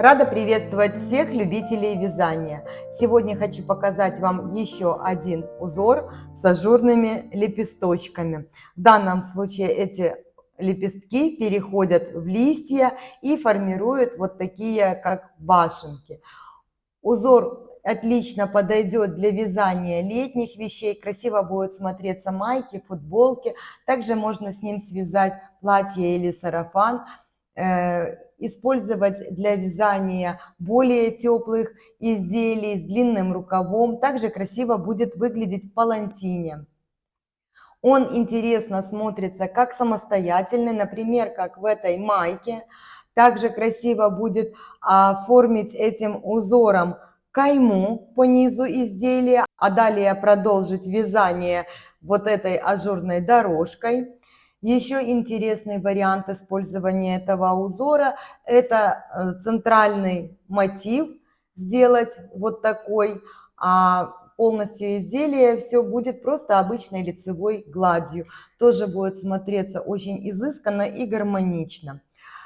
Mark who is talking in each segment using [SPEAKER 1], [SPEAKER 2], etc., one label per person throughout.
[SPEAKER 1] Рада приветствовать всех любителей вязания. Сегодня хочу показать вам еще один узор с ажурными лепесточками. В данном случае эти лепестки переходят в листья и формируют вот такие как башенки. Узор отлично подойдет для вязания летних вещей, красиво будет смотреться майки, футболки. Также можно с ним связать платье или сарафан, использовать для вязания более теплых изделий с длинным рукавом. Также красиво будет выглядеть в палантине. Он интересно смотрится как самостоятельный, например, как в этой майке. Также красиво будет оформить этим узором кайму по низу изделия, а далее продолжить вязание вот этой ажурной дорожкой. Еще интересный вариант использования этого узора – это центральный мотив сделать вот такой, полностью изделие все будет просто обычной лицевой гладью. Тоже будет смотреться очень изысканно и гармонично.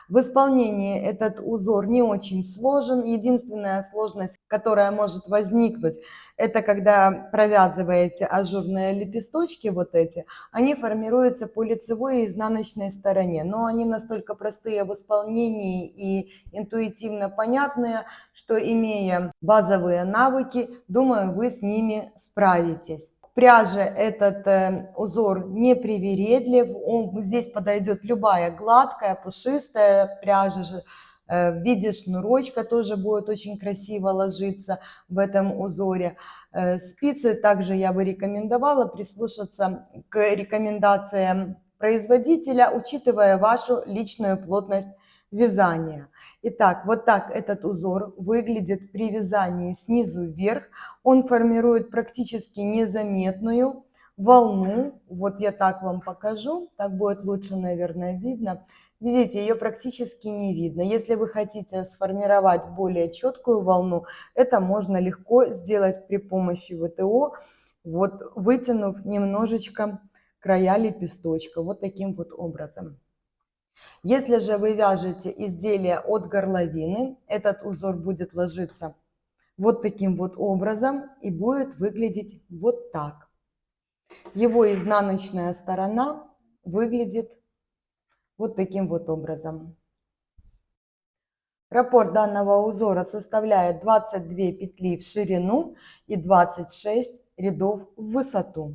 [SPEAKER 1] В исполнении этот узор не очень сложен. Единственная сложность, которая может возникнуть, это когда провязываете ажурные лепесточки, вот эти, они формируются по лицевой и изнаночной стороне. Но они настолько простые в исполнении и интуитивно понятные, что, имея базовые навыки, думаю, вы с ними справитесь. Пряже этот узор не привередлив, здесь подойдет любая гладкая, пушистая пряжа же, в виде шнурочка тоже будет очень красиво ложиться в этом узоре. Спицы также я бы рекомендовала прислушаться к рекомендациям производителя, учитывая вашу личную плотность вязания. Итак, вот так этот узор выглядит при вязании снизу вверх. Он формирует практически незаметную волну. Вот я так вам покажу, так будет лучше, наверное, видно. Видите, ее практически не видно. Если вы хотите сформировать более четкую волну, это можно легко сделать при помощи ВТО, вот вытянув немножечко края лепесточка, вот таким вот образом. Если же вы вяжете изделие от горловины, этот узор будет ложиться вот таким вот образом и будет выглядеть вот так. Его изнаночная сторона выглядит вот таким вот образом. Раппорт данного узора составляет 22 петли в ширину и 26 рядов в высоту.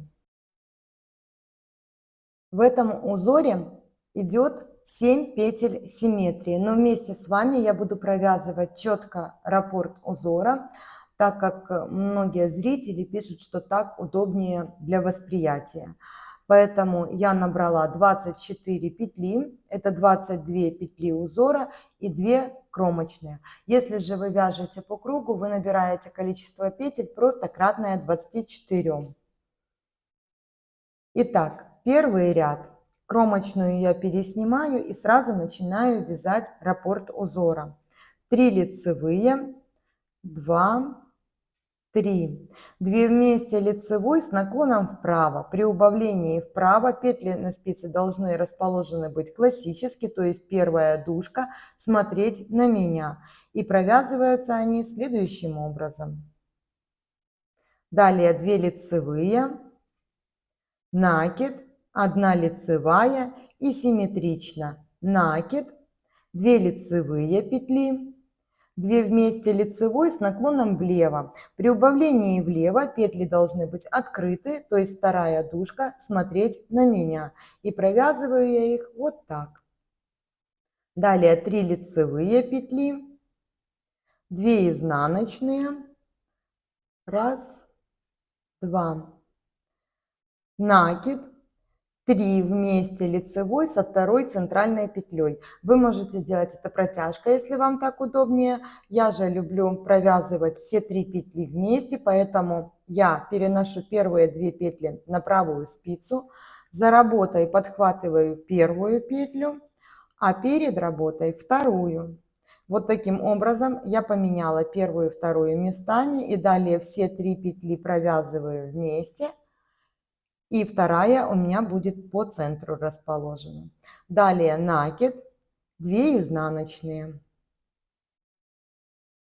[SPEAKER 1] В этом узоре идет 7 петель симметрии, но вместе с вами я буду провязывать четко раппорт узора, так как многие зрители пишут, что так удобнее для восприятия. Поэтому я набрала 24 петли, это 22 петли узора и 2 кромочные. Если же вы вяжете по кругу, вы набираете количество петель просто кратное 24. Итак, первый ряд. Кромочную я переснимаю и сразу начинаю вязать раппорт узора. 3 лицевые, 2, 3. 2 вместе лицевой с наклоном вправо. При убавлении вправо петли на спице должны расположены быть классически, то есть первая дужка смотреть на меня. И провязываются они следующим образом. Далее 2 лицевые, накид, 1 лицевая и симметрично накид, 2 лицевые петли, 2 вместе лицевой с наклоном влево. При убавлении влево петли должны быть открыты, то есть вторая дужка смотреть на меня. И провязываю я их вот так. Далее 3 лицевые петли, 2 изнаночные, 1, 2, накид, 3 вместе лицевой со второй центральной петлей. Вы можете делать это протяжкой, если вам так удобнее. Я же люблю провязывать все 3 петли вместе, поэтому я переношу первые 2 петли на правую спицу. За работой подхватываю первую петлю, а перед работой вторую. Вот таким образом я поменяла первую и вторую местами, и далее все 3 петли провязываю вместе. И вторая у меня будет по центру расположена. Далее накид, 2 изнаночные,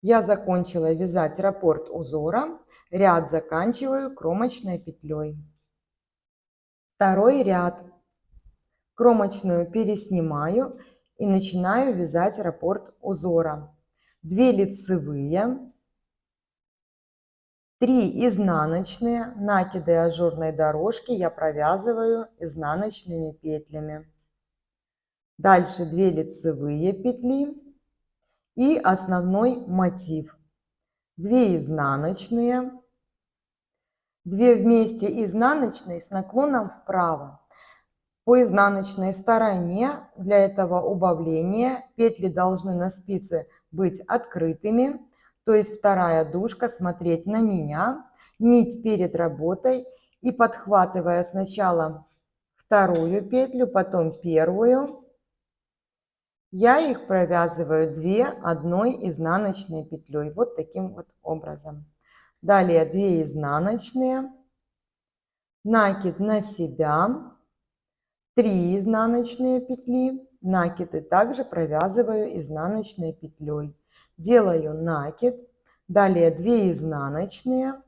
[SPEAKER 1] Я закончила вязать раппорт узора, ряд заканчиваю кромочной петлей. Второй ряд. Кромочную переснимаю и начинаю вязать раппорт узора. 2 лицевые, 3 изнаночные, накиды ажурной дорожки я провязываю изнаночными петлями. Дальше 2 лицевые петли и основной мотив. 2 изнаночные, 2 вместе изнаночные с наклоном вправо. По изнаночной стороне для этого убавления петли должны на спице быть открытыми, то есть вторая дужка смотреть на меня, нить перед работой и подхватывая сначала вторую петлю, потом первую, я их провязываю 2 одной изнаночной петлей, вот таким вот образом. Далее 2 изнаночные, накид на себя, 3 изнаночные петли, накиды также провязываю изнаночной петлей. Делаю накид, далее 2 изнаночные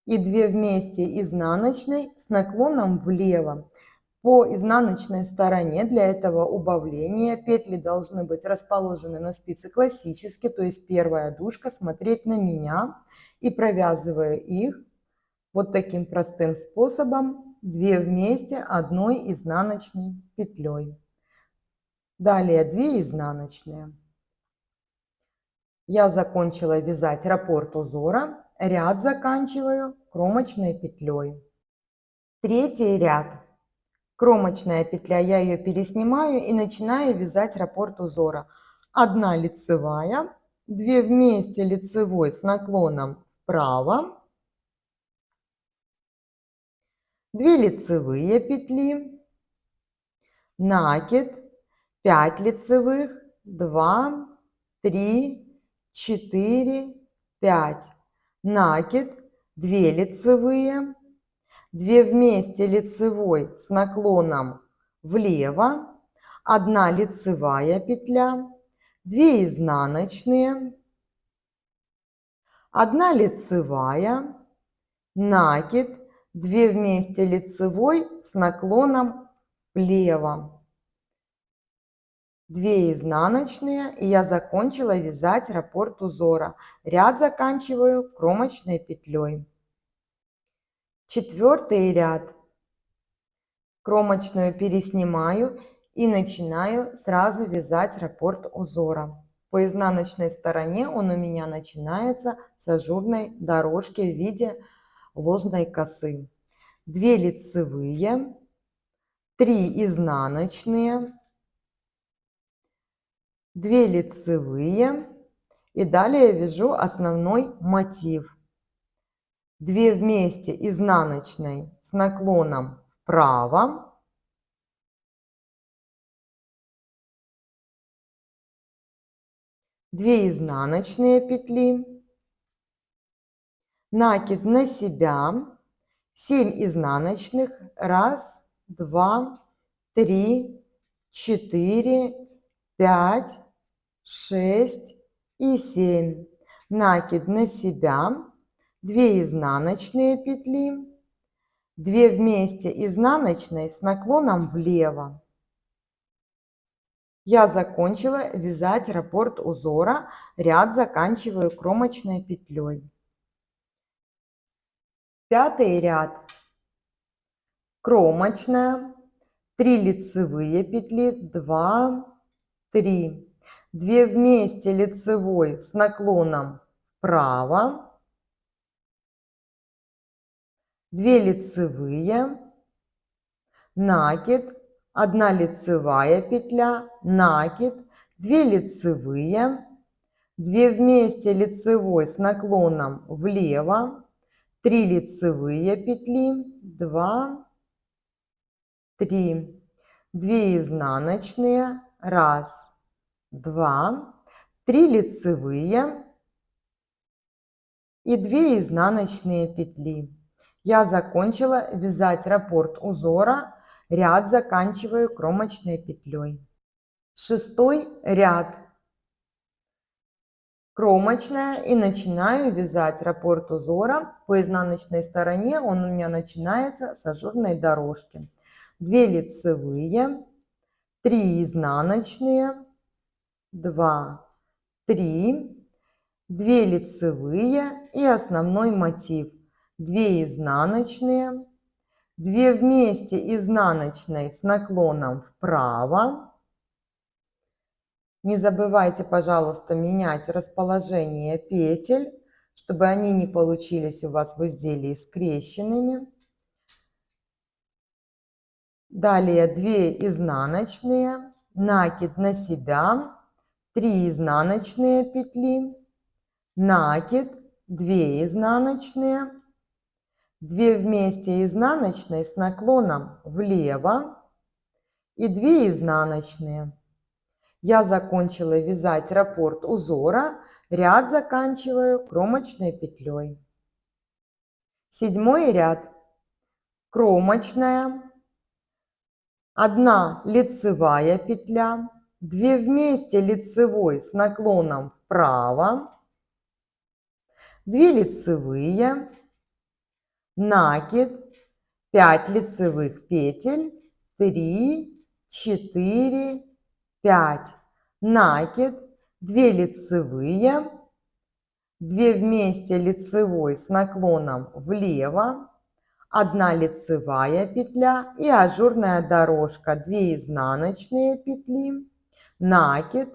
[SPEAKER 1] и 2 вместе изнаночной с наклоном влево. По изнаночной стороне для этого убавления петли должны быть расположены на спице классически, то есть первая дужка смотреть на меня и провязываю их вот таким простым способом 2 вместе одной изнаночной петлей. Далее 2 изнаночные. Я закончила вязать раппорт узора, ряд заканчиваю кромочной петлей. Третий ряд. Кромочная петля, я ее переснимаю и начинаю вязать раппорт узора. 1 лицевая, 2 вместе лицевой с наклоном вправо, 2 лицевые петли, накид, 5 лицевых, 2, 3, 4, 5, накид, 2 лицевые, 2 вместе лицевой с наклоном влево, 1 лицевая петля, 2 изнаночные, 1 лицевая, накид, 2 вместе лицевой с наклоном влево, 2 изнаночные, и я закончила вязать раппорт узора. Ряд заканчиваю кромочной петлей. Четвертый ряд. Кромочную переснимаю и начинаю сразу вязать раппорт узора. По изнаночной стороне он у меня начинается с ажурной дорожки в виде ложной косы. 2 лицевые, 3 изнаночные, 2 лицевые и далее вяжу основной мотив. 2 вместе изнаночной с наклоном вправо, 2 изнаночные петли, накид на себя, 7 изнаночных, 1, 2, 3, 4, 5, 6 и 7. Накид на себя, 2 изнаночные петли, 2 вместе изнаночной с наклоном влево. Я закончила вязать раппорт узора, ряд заканчиваю кромочной петлей. Пятый ряд. Кромочная, 3 лицевые петли, 2, 3, 2 вместе лицевой с наклоном вправо, 2 лицевые, накид, 1 лицевая петля, накид, 2 лицевые, 2 вместе лицевой с наклоном влево, 3 лицевые петли, 2, 3, 2 изнаночные, 1, 2, 3 лицевые и 2 изнаночные петли. Я закончила вязать раппорт узора, ряд заканчиваю кромочной петлей. Шестой ряд. кромочная, и начинаю вязать раппорт узора по изнаночной стороне. Он у меня начинается с ажурной дорожки. 2 лицевые, 3 изнаночные, 2, 3, 2 лицевые и основной мотив. 2 изнаночные, 2 вместе изнаночной с наклоном вправо. Не забывайте, пожалуйста, менять расположение петель, чтобы они не получились у вас в изделии скрещенными. Далее 2 изнаночные, накид на себя, 3 изнаночные петли, накид, 2 изнаночные, 2 вместе изнаночной с наклоном влево и 2 изнаночные. Я закончила вязать раппорт узора, ряд заканчиваю кромочной петлей. 7 ряд. Кромочная, 1 лицевая петля, 2 вместе лицевой с наклоном вправо, 2 лицевые, накид, 5 лицевых петель, 3, 4, 5, накид, 2 лицевые, 2 вместе лицевой с наклоном влево, 1 лицевая петля и ажурная дорожка, 2 изнаночные петли, накид,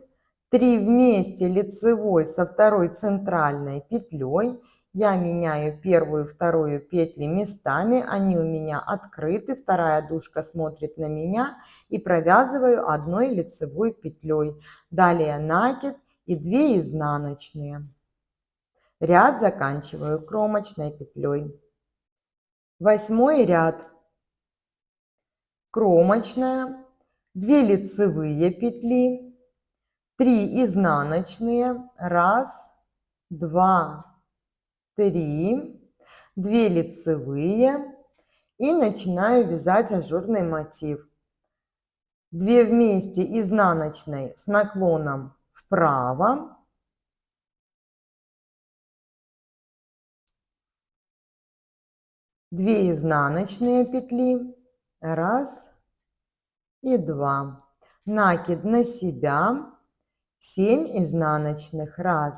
[SPEAKER 1] 3 вместе лицевой со второй центральной петлей. Я меняю первую и вторую петли местами, они у меня открыты, вторая дужка смотрит на меня, и провязываю 1 лицевой петлей. Далее накид и 2 изнаночные. Ряд заканчиваю кромочной петлей. 8 ряд. Кромочная, 2 лицевые петли, 3 изнаночные, 1, 2, 3, 2 лицевые и начинаю вязать ажурный мотив. 2 вместе изнаночной с наклоном вправо, 2 изнаночные петли, 1 и 2, накид на себя, 7 изнаночных, 1,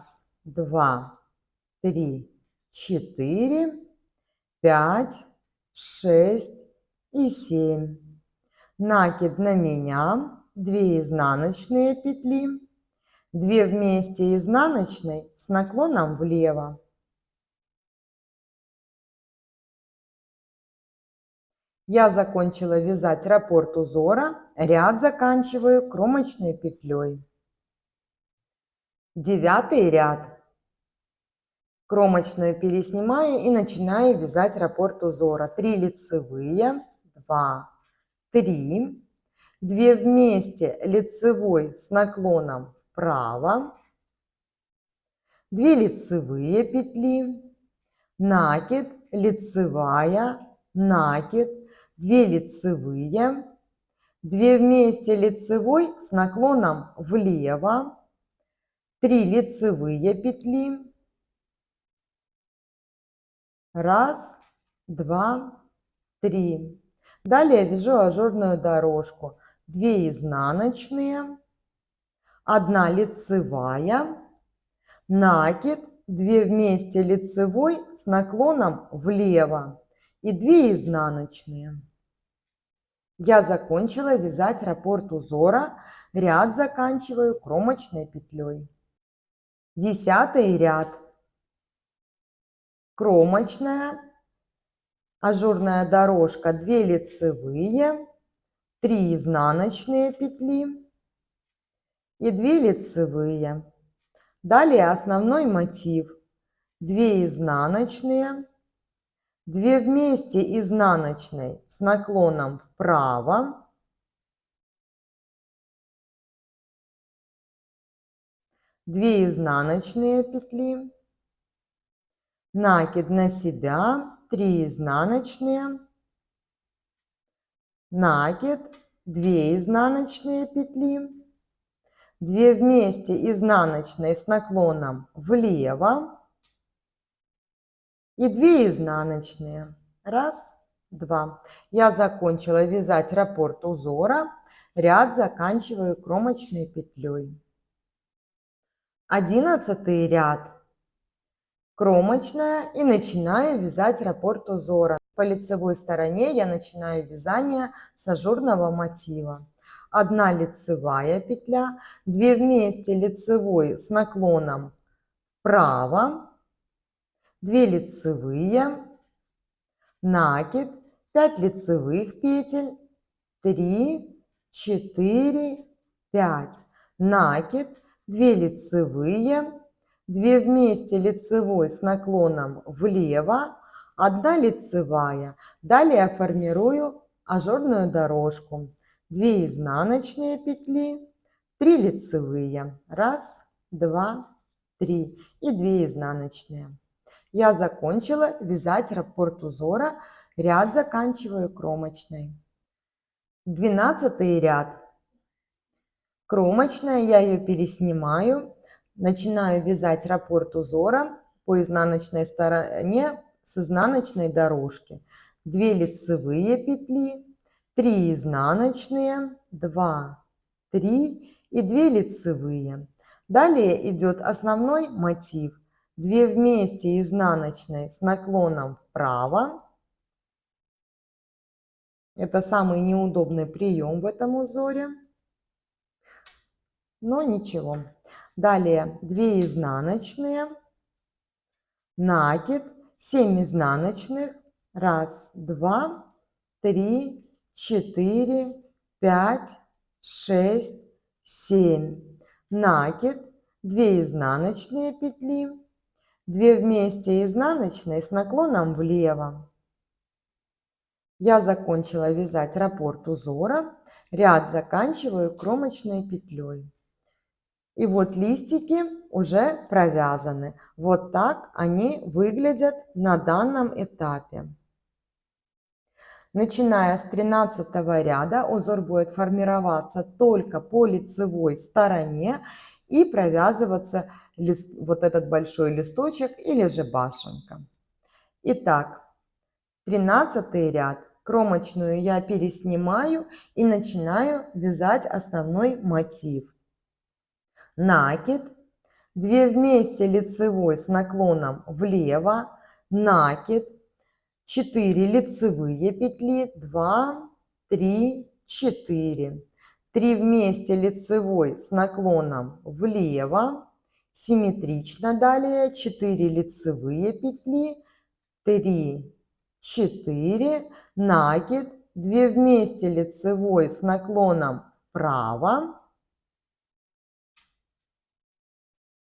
[SPEAKER 1] 2, 3, 4, 5, 6 и 7. Накид на меня, 2 изнаночные петли, 2 вместе изнаночной с наклоном влево. Я закончила вязать раппорт узора, ряд заканчиваю кромочной петлей. 9 ряд. Кромочную переснимаю и начинаю вязать раппорт узора. 3 лицевые, 2, 3, 2 вместе лицевой с наклоном вправо, 2 лицевые петли, накид, лицевая, накид, 2 лицевые, 2 вместе лицевой с наклоном влево, 3 лицевые петли, 1, 2, 3. Далее вяжу ажурную дорожку. 2 изнаночные, 1 лицевая, накид, 2 вместе лицевой с наклоном влево и 2 изнаночные. Я закончила вязать раппорт узора, ряд заканчиваю кромочной петлей. 10 ряд. Кромочная, ажурная дорожка, 2 лицевые, 3 изнаночные петли и 2 лицевые. Далее основной мотив. 2 изнаночные, 2 вместе изнаночной с наклоном вправо, 2 изнаночные петли, накид на себя, 3 изнаночные, накид, 2 изнаночные петли, 2 вместе изнаночные с наклоном влево и 2 изнаночные. Раз, два. Я закончила вязать раппорт узора, ряд заканчиваю кромочной петлей. 11 ряд, кромочная, и начинаю вязать раппорт узора. По лицевой стороне я начинаю вязание с ажурного мотива. 1 лицевая петля, 2 вместе лицевой с наклоном вправо, 2 лицевые, накид, 5 лицевых петель, 3, 4, 5, накид, 2 лицевые, 2 вместе лицевой с наклоном влево, 1 лицевая. Далее я формирую ажурную дорожку. 2 изнаночные петли, 3 лицевые. Раз, два, три и 2 изнаночные. Я закончила вязать раппорт узора, ряд заканчиваю кромочной. 12 ряд. Кромочная, я ее переснимаю, начинаю вязать раппорт узора по изнаночной стороне с изнаночной дорожки. 2 лицевые петли, 3 изнаночные, 2, 3 и 2 лицевые. Далее идет основной мотив. 2 вместе изнаночные с наклоном вправо. Это самый неудобный прием в этом узоре, но ничего. Далее 2 изнаночные, накид, 7 изнаночных, 1, 2, 3, 4, 5, 6, 7, накид, 2 изнаночные петли, 2 вместе изнаночные с наклоном влево. Я закончила вязать раппорт узора, ряд заканчиваю кромочной петлей. И вот листики уже провязаны. Вот так они выглядят на данном этапе. Начиная с 13 ряда узор будет формироваться только по лицевой стороне и провязываться вот этот большой листочек или же башенка. Итак, 13 ряд. Кромочную я переснимаю и начинаю вязать основной мотив. Накид, 2 вместе лицевой с наклоном влево, накид, 4 лицевые петли, 2, 3, 4, 3 вместе лицевой с наклоном влево, симметрично далее 4 лицевые петли, 3, 4, накид, 2 вместе лицевой с наклоном вправо,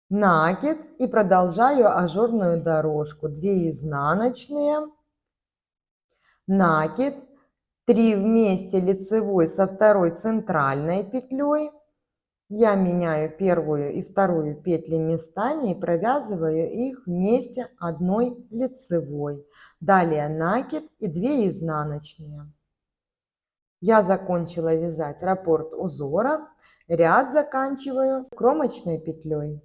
[SPEAKER 1] накид и продолжаю ажурную дорожку. 2 изнаночные, накид, 3 вместе лицевой со второй центральной петлей. Я меняю первую и вторую петли местами и провязываю их вместе одной лицевой. Далее накид и 2 изнаночные. Я закончила вязать раппорт узора, ряд заканчиваю кромочной петлей.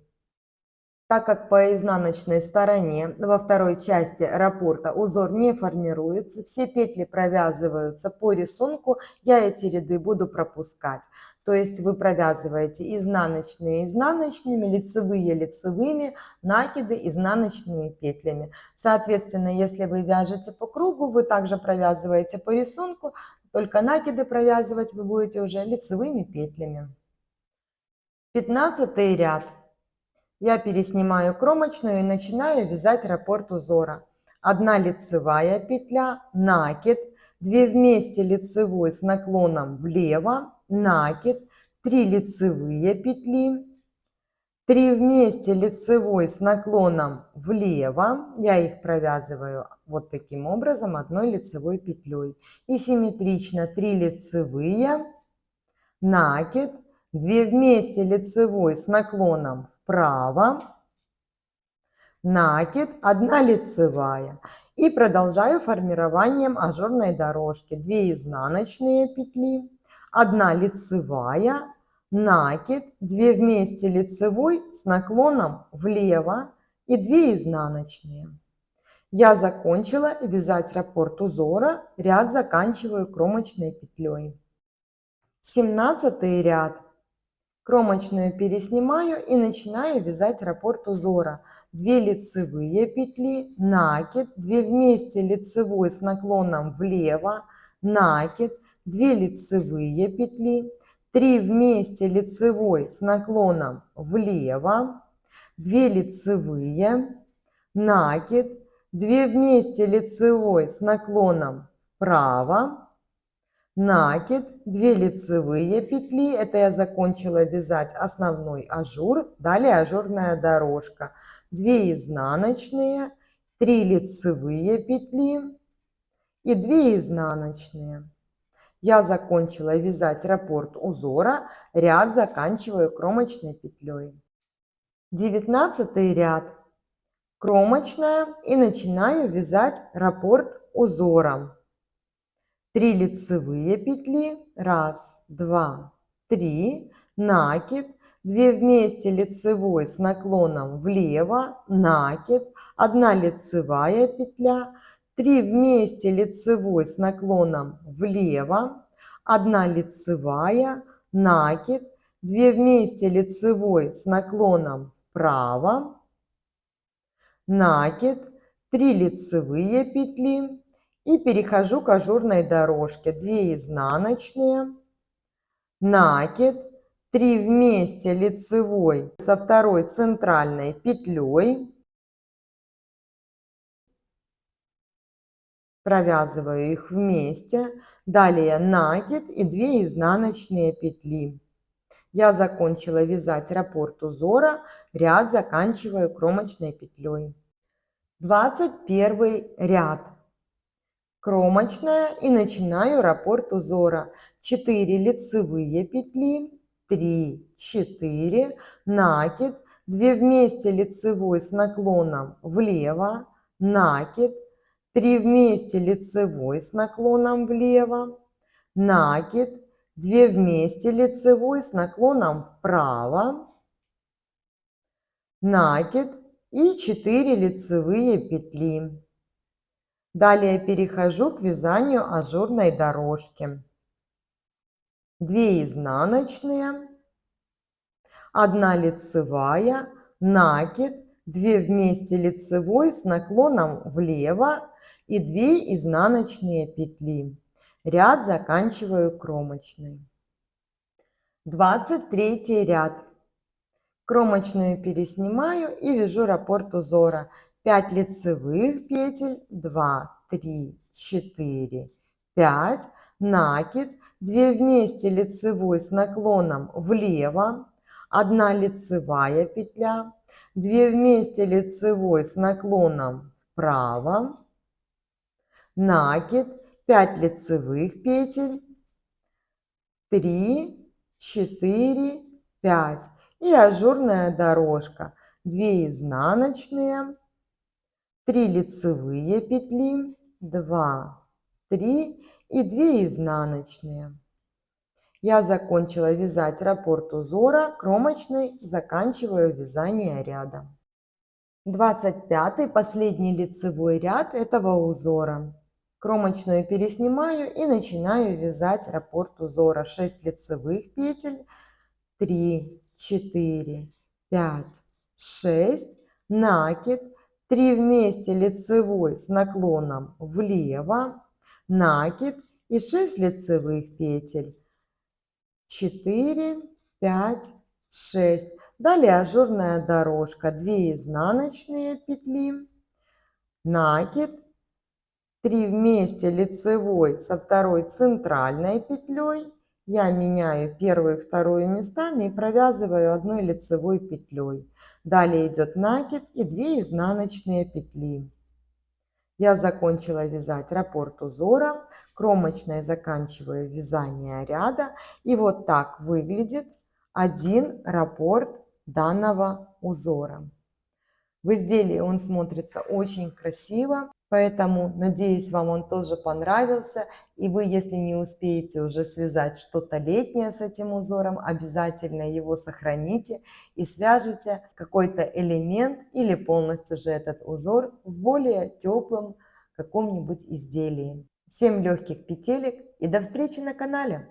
[SPEAKER 1] Так как по изнаночной стороне во второй части раппорта узор не формируется, все петли провязываются по рисунку, я эти ряды буду пропускать. То есть вы провязываете изнаночные изнаночными, лицевые лицевыми, накиды изнаночными петлями. Соответственно, если вы вяжете по кругу, вы также провязываете по рисунку, только накиды провязывать вы будете уже лицевыми петлями. 15 ряд. Я переснимаю кромочную и начинаю вязать раппорт узора. 1 лицевая петля, накид, 2 вместе лицевой с наклоном влево, накид, 3 лицевые петли, 3 вместе лицевой с наклоном влево, я их провязываю вот таким образом одной лицевой петлей. И симметрично 3 лицевые, накид, 2 вместе лицевой с наклоном вправо, накид, 1 лицевая. И продолжаю формированием ажурной дорожки. 2 изнаночные петли, 1 лицевая, накид, 2 вместе лицевой с наклоном влево и 2 изнаночные. Я закончила вязать раппорт узора, ряд заканчиваю кромочной петлей. 17 ряд. Кромочную переснимаю и начинаю вязать раппорт узора. 2 лицевые петли, накид, 2 вместе лицевой с наклоном влево, накид, 2 лицевые петли, 3 вместе лицевой с наклоном влево, 2 лицевые, накид, 2 вместе лицевой с наклоном вправо, накид, 2 лицевые петли, это я закончила вязать основной ажур, далее ажурная дорожка, 2 изнаночные, 3 лицевые петли и 2 изнаночные. Я закончила вязать раппорт узора, ряд заканчиваю кромочной петлей. 19 ряд. Кромочная и начинаю вязать раппорт узора. 3 лицевые петли, 1, 2, 3, накид, 2 вместе лицевой с наклоном влево, накид, 1 лицевая петля, 3 вместе лицевой с наклоном влево, 1 лицевая, накид, 2 вместе лицевой с наклоном вправо, накид, 3 лицевые петли и перехожу к ажурной дорожке. 2 изнаночные, накид, 3 вместе лицевой со второй центральной петлей, провязываю их вместе, далее накид и 2 изнаночные петли. Я закончила вязать раппорт узора, ряд заканчиваю кромочной петлей. 21 ряд. Кромочная и начинаю раппорт узора. 4 лицевые петли, 3, 4, накид, 2 вместе лицевой с наклоном влево, накид, 3 вместе лицевой с наклоном влево, накид, 2 вместе лицевой с наклоном вправо, накид и 4 лицевые петли. Далее перехожу к вязанию ажурной дорожки. 2 изнаночные, 1 лицевая, накид, 2 вместе лицевой с наклоном влево и 2 изнаночные петли. Ряд заканчиваю кромочной. 23 ряд. Кромочную переснимаю и вяжу раппорт узора. 5 лицевых петель, 2, 3, 4, 5, накид, 2 вместе лицевой с наклоном влево, 1 лицевая петля, 2 вместе лицевой с наклоном вправо, накид, 5 лицевых петель, 3, 4, 5 и ажурная дорожка. 2 изнаночные, 3 лицевые петли, 2, 3 и 2 изнаночные. Я закончила вязать раппорт узора, кромочной заканчиваю вязание ряда. 25 последний лицевой ряд этого узора. Кромочную переснимаю и начинаю вязать раппорт узора. 6 лицевых петель, 3, 4, 5, 6, накид, 3 вместе лицевой с наклоном влево, накид и 6 лицевых петель, 4, 5, 6. Далее ажурная дорожка, 2 изнаночные петли, накид, 3 вместе лицевой со второй центральной петлей. Я меняю первую и вторую местами и провязываю 1 лицевой петлей. Далее идет накид и 2 изнаночные петли. Я закончила вязать раппорт узора, кромочной заканчиваю вязание ряда. И вот так выглядит один раппорт данного узора. В изделии он смотрится очень красиво. Поэтому, надеюсь, вам он тоже понравился. И вы, если не успеете уже связать что-то летнее с этим узором, обязательно его сохраните и свяжите какой-то элемент или полностью же этот узор в более теплом каком-нибудь изделии. Всем легких петелек и до встречи на канале!